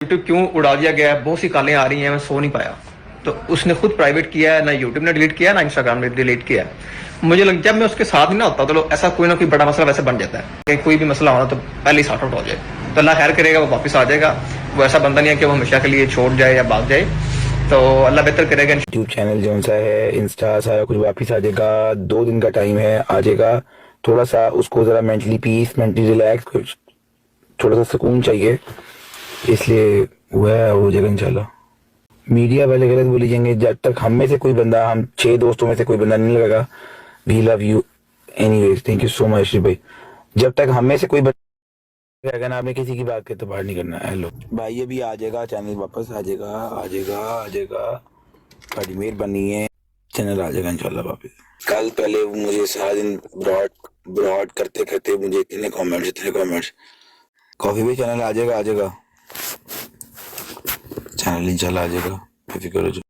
YouTube क्यों उड़ा दिया गया है, बहुत सी कॉलें आ रही हैं, मैं सो नहीं पाया। तो उसने खुद प्राइवेट किया है, ना यूट्यूब ने डिलीट किया, ना इंस्टाग्राम ने डिलीट किया है। मुझे लग जब मैं उसके साथ ही ना होता तो ऐसा कोई ना कोई बड़ा मसला वैसे बन जाता है कि कोई भी मसला होना तो पहले ही सॉर्ट आउट हो जाए। तो अल्लाह खैर करेगा, वो वापस आ जाएगा। वो ऐसा बंदा नहीं है कि वो हमेशा के लिए छोड़ जाए या भाग जाए। तो अल्लाह बेहतर करेगा। यूट्यूब चैनल जो सा है, इंस्टा सारा कुछ वापस आ जाएगा। 2 दिन का टाइम है, आ जाएगा। थोड़ा सा उसको ज़रा मेंटली पीस, मेंटली रिलैक्स, कुछ थोड़ा सा सुकून चाहिए, इसलिए वो है, हो जाएगा इंशाल्लाह। मीडिया वाले गलत बोली जाएंगे। जब तक हम में से कोई बंदा, हम 6 दोस्तों में से कोई बंदा नहीं लगेगा, we love you anyways, thank you so much Shri भाई। जब तक हम में से कोई अगर आपने किसी की बात की तो बाहर नहीं करना। हेलो भाई, ये भी आ जाएगा, चैनल वापस आ जाएगा, आ जाएगा, आ जाएगा। बड़ी मेहरबानी है, चैनल आ जाएगा इंशाल्लाह वापस। कल पहले मुझे सारा दिन ब्रॉड ब्रॉड करते करते मुझे इतने कमेंट्स। कॉफी भी चैनल आ जाएगा, आ जाएगा, चैनल इंशाल्लाह आ जाएगा, बेफिक्र हो जाओ।